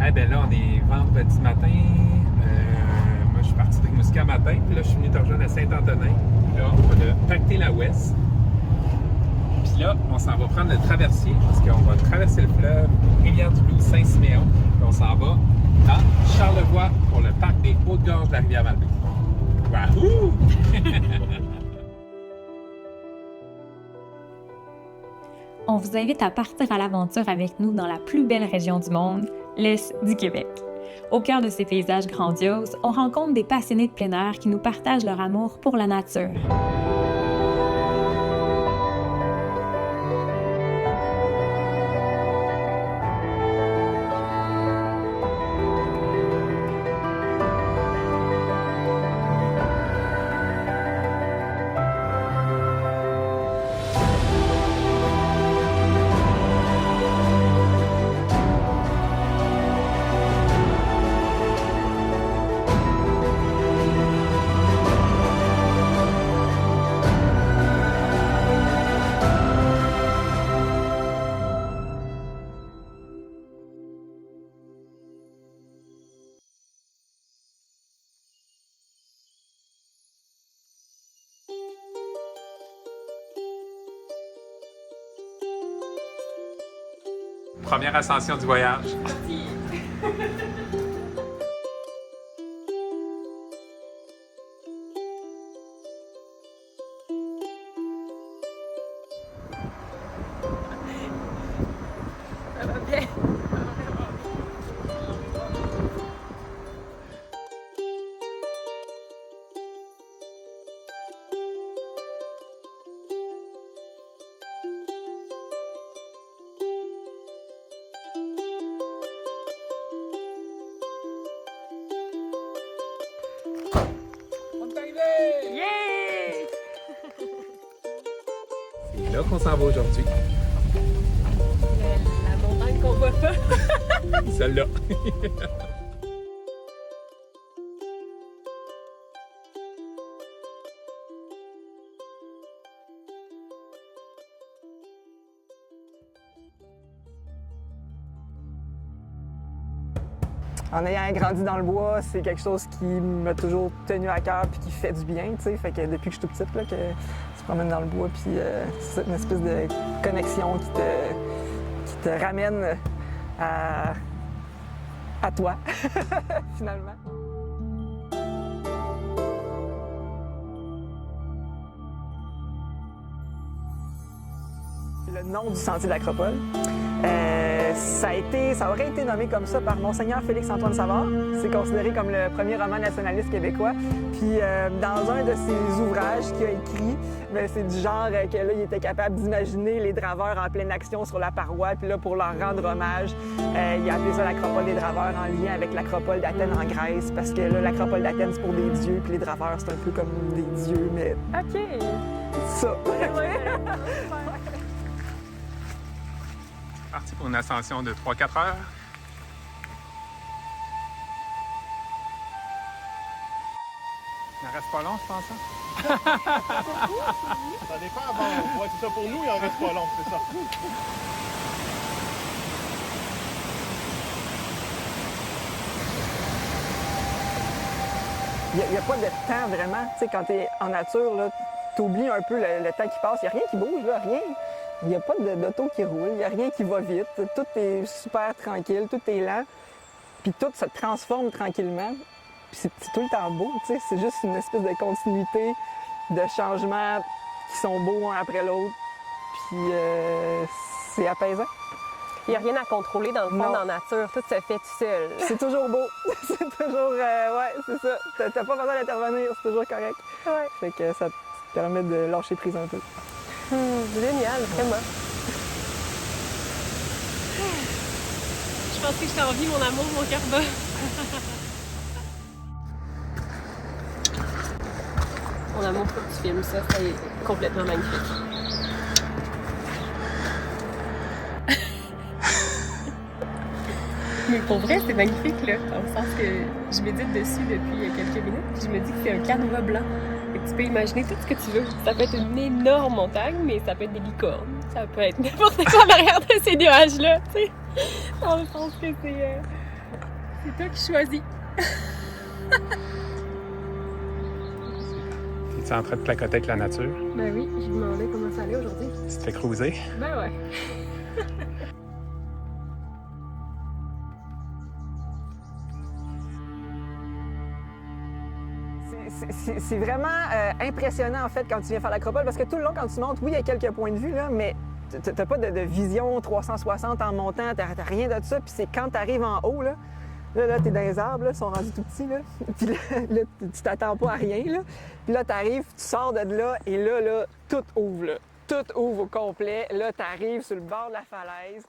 Ah ben là, on est vendredi matin. Moi, je suis parti de Rimouski matin. Puis là, je suis venu te rejoindre à Saint-Antonin. Puis là, on a pacté la Ouest. Puis là, on s'en va prendre le traversier parce qu'on va traverser le fleuve, Rivière-du-Loup, Saint-Siméon. Puis on s'en va dans Charlevoix pour le parc des Hautes-Gorges de la Rivière-Malbaie. Wahoo! On vous invite à partir à l'aventure avec nous dans la plus belle région du monde, l'Est du Québec. Au cœur de ces paysages grandioses, on rencontre des passionnés de plein air qui nous partagent leur amour pour la nature. Première ascension du voyage. Ça va bien. On est arrivé! Yeah! C'est là qu'on s'en va aujourd'hui. La montagne qu'on voit pas. Celle-là. En ayant grandi dans le bois, c'est quelque chose qui m'a toujours tenu à cœur puis qui fait du bien, tu sais. Fait que depuis que je suis tout petite, là, que tu te promènes dans le bois, puis c'est une espèce de connexion qui te ramène à toi, finalement. Le nom du sentier de l'Acropole. Ça aurait été nommé comme ça par Monseigneur Félix-Antoine Savard. C'est considéré comme le premier roman nationaliste québécois. Puis dans un de ses ouvrages qu'il a écrit, c'est du genre que là, il était capable d'imaginer les draveurs en pleine action sur la paroi. Puis là, pour leur rendre hommage, il a appelé ça l'Acropole des draveurs en lien avec l'Acropole d'Athènes en Grèce. Parce que là, l'Acropole d'Athènes, c'est pour des dieux, puis les draveurs, c'est un peu comme des dieux, mais OK. ça. Parti pour une ascension de 3-4 heures. Il en reste pas long, je pense. Hein? Ça dépend. Bon, ouais, c'est ça. Pour nous, il en reste pas long, c'est ça. Il n'y a pas de temps vraiment. Tu sais, quand tu es en nature, tu oublies un peu le temps qui passe. Il n'y a rien qui bouge, là, rien. Il n'y a pas d'auto qui roule, il n'y a rien qui va vite. Tout est super tranquille, tout est lent. Puis tout se transforme tranquillement. Puis c'est tout le temps beau, tu sais. C'est juste une espèce de continuité de changements qui sont beaux un après l'autre. Puis c'est apaisant. Il n'y a rien à contrôler dans le fond, Non. dans la nature. Tout se fait tout seul. C'est toujours beau. C'est toujours... ouais, c'est ça. T'as pas besoin d'intervenir, c'est toujours correct. Ouais. Fait que ça te permet de lâcher prise un peu. Génial, vraiment. Je pense que je t'ai envie, mon amour, mon cœur bat. Mon amour, faut que tu filmes ça. C'est complètement magnifique. Mais pour vrai, c'est magnifique, là. Dans le sens que je médite dessus depuis quelques minutes. Je me dis que c'est un canevas blanc. Et que tu peux imaginer tout ce que tu veux. Ça peut être une énorme montagne, mais ça peut être des licornes. Ça peut être n'importe quoi en arrière de ces nuages-là, tu sais. Dans le sens que c'est... C'est toi qui choisis. Es-tu en train de placoter avec la nature? Ben oui, je me demandais comment ça allait aujourd'hui. Tu te fais cruiser? Ben ouais. C'est vraiment impressionnant, en fait, quand tu viens faire l'acropole, parce que tout le long, quand tu montes, oui, il y a quelques points de vue, là, mais t'as pas de vision 360 en montant, t'as rien de ça. Puis c'est quand t'arrives en haut, là, t'es dans les arbres, là, ils sont rendus tout petits, là. Puis là, tu t'attends pas à rien, là. Puis là, t'arrives, tu sors de là, et là, tout ouvre, là. Tout ouvre au complet. Là, t'arrives sur le bord de la falaise.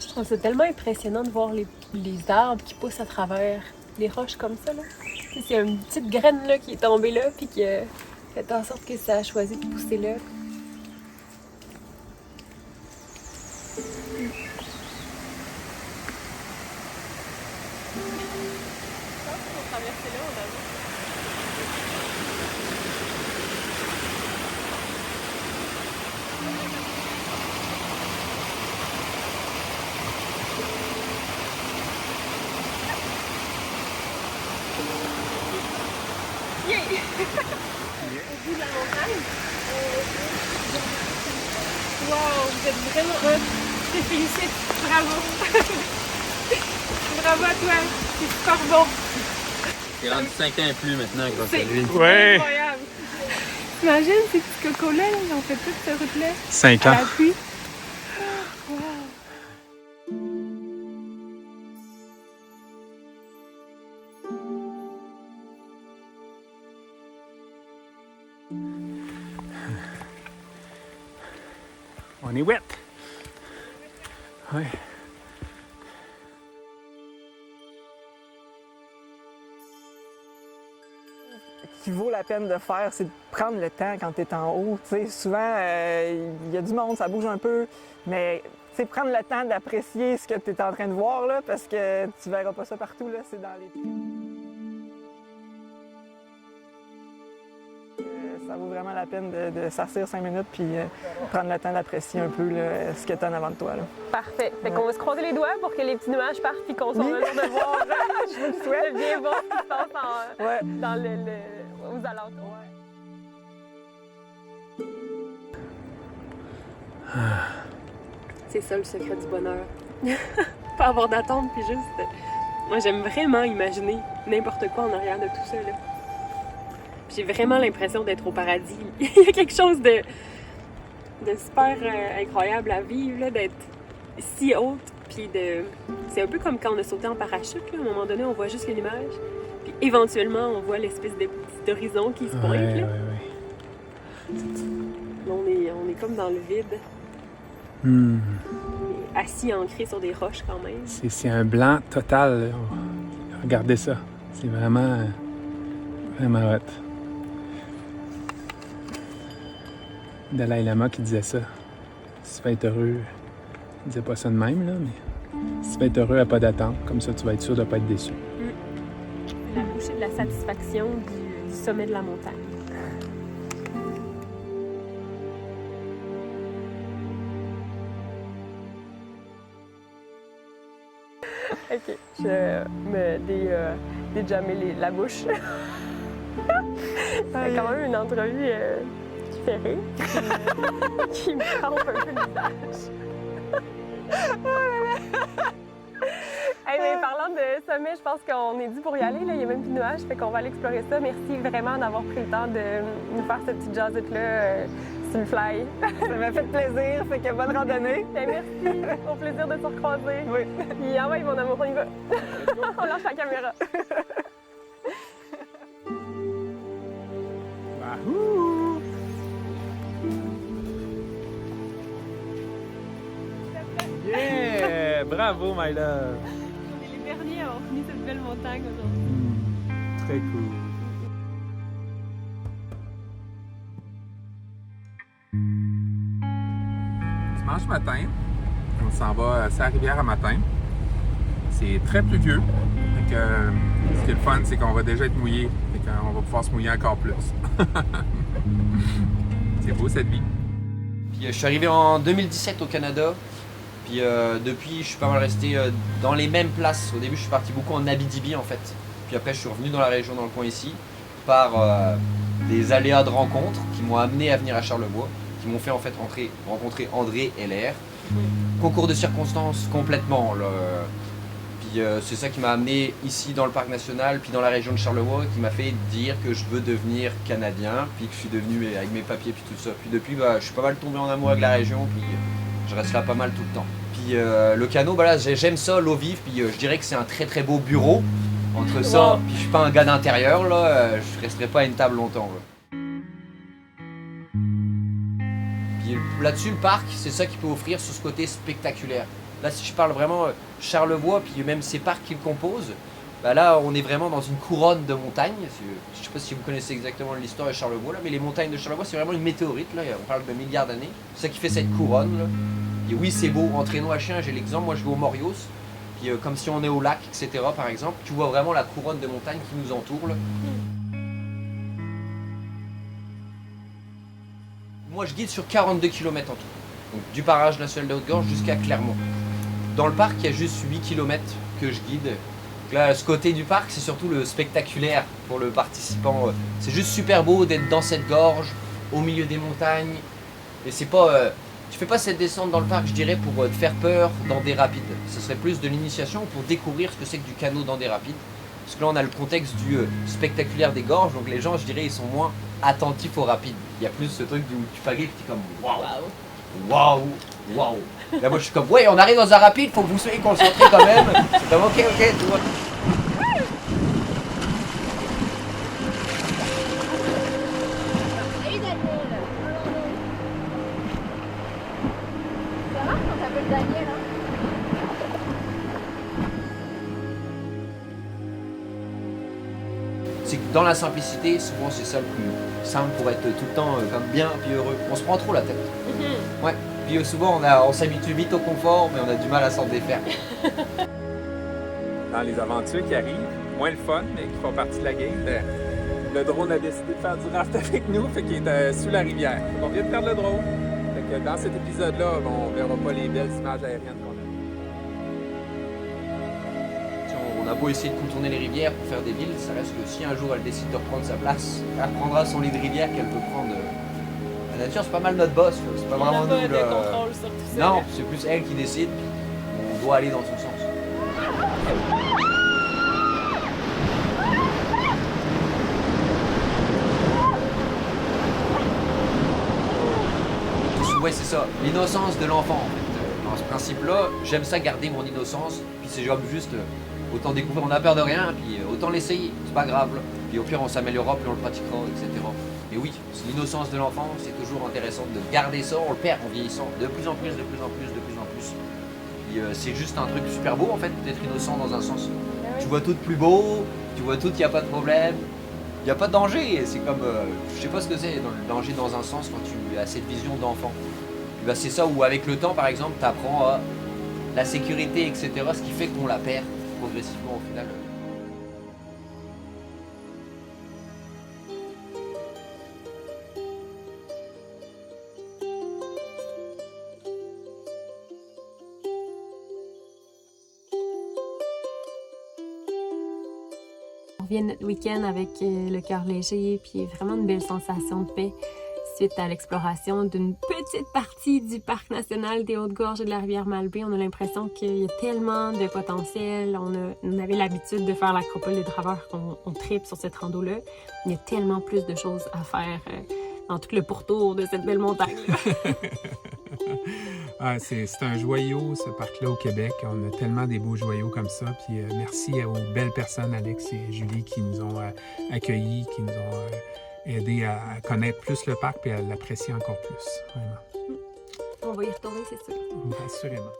Je trouve ça tellement impressionnant de voir les arbres qui poussent à travers les roches comme ça, là. C'est une petite graine, là, qui est tombée là, puis qui a fait en sorte que ça a choisi de pousser là. Au bout de la montagne. Wow, vous êtes vraiment hot. Je te félicite. Bravo. Bravo à toi. C'est super bon. C'est rendu 5 ans et plus maintenant grâce à C'est lui. Ouais! incroyable. T'imagines ces petits cocos-là, ils ont fait toute cette route-là 5 à ans. la pluie. Wow. On est wet! Ouais. Ce qui vaut la peine de faire, c'est de prendre le temps quand tu es en haut. Tu sais, souvent, il y a du monde, ça bouge un peu, mais tu sais, prendre le temps d'apprécier ce que tu es en train de voir, là, parce que tu verras pas ça partout, là, c'est dans les... Ça vaut vraiment la peine de s'asseoir 5 minutes puis prendre le temps d'apprécier un peu là, ce que tu as en avant de toi. Là. Parfait. Fait qu'on va se croiser les doigts pour que les petits nuages partent et qu'on soit en mesure de voir Je vous le souhaite. de bien voir ce qui se passe Ouais. dans aux alentours. C'est ça le secret du bonheur. Pas avoir d'attente puis juste... Moi, j'aime vraiment imaginer n'importe quoi en arrière de tout ça, là. J'ai vraiment l'impression d'être au paradis. Il y a quelque chose de super incroyable à vivre, là, d'être si haute. Puis c'est un peu comme quand on a sauté en parachute. Là. À un moment donné, on voit juste les nuages. Puis éventuellement, on voit l'espèce de petit horizon qui se pointe. Ouais, Là. ouais, Là, on est comme dans le vide. ouais. On est assis, ancré sur des roches quand même. C'est un blanc total. Là. Regardez ça. C'est vraiment hot. Dalai Lama qui disait ça. Si tu vas être heureux, il disait pas ça de même, là, mais si tu vas être heureux à pas d'attente, comme ça tu vas être sûr de pas être déçu. La bouchée de la satisfaction du sommet de la montagne. Ok, je me déjammer la bouche. C'est quand même une entrevue qui fait rire, qui me trempe un peu le visage. Hey, mais parlant de sommet, je pense qu'on est dû pour y aller. Là. Il y a même plus de nuages, fait qu'on va aller explorer ça. Merci vraiment d'avoir pris le temps de nous faire cette petite jasette-là sur le fly. Ça m'a fait plaisir, fait que bonne randonnée. Ben, merci, au plaisir de se recroiser. Oui. Puis ah ouais, mon amour, on y va. On lâche la caméra. Wahoo! Yeah! Bravo, my love! On est les derniers à avoir fini cette belle montagne aujourd'hui. Très cool. Dimanche matin, on s'en va à la rivière à matin. C'est très pluvieux. Donc, ce qui est le fun, c'est qu'on va déjà être mouillé. On va pouvoir se mouiller encore plus. beau cette vie. Puis je suis arrivé en 2017 au Canada. Puis depuis, je suis pas mal resté dans les mêmes places. Au début, je suis parti beaucoup en Abitibi en fait. Puis après, je suis revenu dans la région, dans le coin ici, par des aléas de rencontres qui m'ont amené à venir à Charlevoix, qui m'ont fait en fait rencontrer André Heller. Concours de circonstances complètement. Là. Puis c'est ça qui m'a amené ici dans le parc national, puis dans la région de Charlevoix, qui m'a fait dire que je veux devenir Canadien, puis que je suis devenu avec mes papiers puis tout ça. Puis depuis, je suis pas mal tombé en amour avec la région, puis je reste là pas mal tout le temps. Puis le canot, là, j'aime ça, l'eau vive, puis je dirais que c'est un très très beau bureau. Entre ça, puis je suis pas un gars d'intérieur, là, je resterai pas à une table longtemps. Là. Puis là-dessus, le parc, c'est ça qui peut offrir sur ce côté spectaculaire. Là, si je parle vraiment Charlevoix, puis même ces parcs qui le composent, là, on est vraiment dans une couronne de montagnes. Je sais pas si vous connaissez exactement l'histoire de Charlevoix, là, mais les montagnes de Charlevoix, c'est vraiment une météorite. Là, on parle de milliards d'années. C'est ça qui fait cette couronne. Là. Et oui, c'est beau. En traîneau à chien, j'ai l'exemple. Moi, je vais au Morios. Puis, comme si on est au lac, etc. par exemple, tu vois vraiment la couronne de montagnes qui nous entoure. Là. Moi, je guide sur 42 km en tout. Donc, du barrage national de Haute-Gorge jusqu'à Clermont. Dans le parc, il y a juste 8 km que je guide. Donc là, ce côté du parc, c'est surtout le spectaculaire pour le participant. C'est juste super beau d'être dans cette gorge, au milieu des montagnes. Et c'est pas... tu fais pas cette descente dans le parc, je dirais, pour te faire peur dans des rapides. Ce serait plus de l'initiation pour découvrir ce que c'est que du canot dans des rapides. Parce que là, on a le contexte du spectaculaire des gorges, donc les gens, je dirais, ils sont moins attentifs aux rapides. Il y a plus ce truc où tu pagaies et tu es comme waouh, waouh, waouh. Là, moi, je suis comme, ouais, on arrive dans un rapide, faut que vous soyez concentrés quand même. C'est comme, ok, tu vois. C'est que dans la simplicité, souvent c'est ça le plus simple pour être tout le temps comme bien puis heureux. On se prend trop la tête. Ouais. Puis souvent on s'habitue vite au confort, mais on a du mal à s'en défaire. Dans les aventures qui arrivent, moins le fun, mais qui font partie de la game, le drone a décidé de faire du raft avec nous, fait qu'il est sous la rivière. On vient de perdre le drone. Fait que dans cet épisode-là, on verra pas les belles images aériennes qu'on a. On a beau essayer de contourner les rivières pour faire des villes, ça reste que si un jour elle décide de reprendre sa place, elle reprendra son lit de rivière qu'elle peut prendre. La nature, c'est pas mal notre boss, c'est pas vraiment nous. Il n'y a pas de contrôle sur tout ça. Non, c'est plus elle qui décide, puis on doit aller dans son sens. Ouais, c'est ça, l'innocence de l'enfant en fait. Dans ce principe-là, j'aime ça garder mon innocence, puis c'est comme juste autant découvrir, on a peur de rien, puis autant l'essayer, c'est pas grave. Là. Puis au pire, on s'améliorera, puis on le pratiquera, etc. Mais oui, c'est l'innocence de l'enfant, c'est toujours intéressant de garder ça, on le perd en vieillissant, de plus en plus, de plus en plus, de plus en plus. Puis c'est juste un truc super beau en fait, d'être innocent dans un sens. Tu vois tout plus beau, tu vois tout, il n'y a pas de problème. Il n'y a pas de danger, c'est comme, je sais pas ce que c'est, le danger dans un sens quand tu as cette vision d'enfant. Ben c'est ça où avec le temps par exemple, tu apprends à la sécurité, etc. Ce qui fait qu'on la perd progressivement au final. On revient notre week-end avec le cœur léger, puis vraiment une belle sensation de paix suite à l'exploration d'une petite partie du parc national des Hautes-Gorges et de la rivière Malbaie. On a l'impression qu'il y a tellement de potentiel. On avait l'habitude de faire l'acropole des draveurs, qu'on tripe sur cette rando-là. Il y a tellement plus de choses à faire dans tout le pourtour de cette belle montagne-là. Ah, c'est un joyau, ce parc-là au Québec. On a tellement des beaux joyaux comme ça. Puis merci aux belles personnes, Alex et Julie, qui nous ont accueillis, qui nous ont aidés à connaître plus le parc et à l'apprécier encore plus. Vraiment. On va y retourner, c'est sûr. Assurément.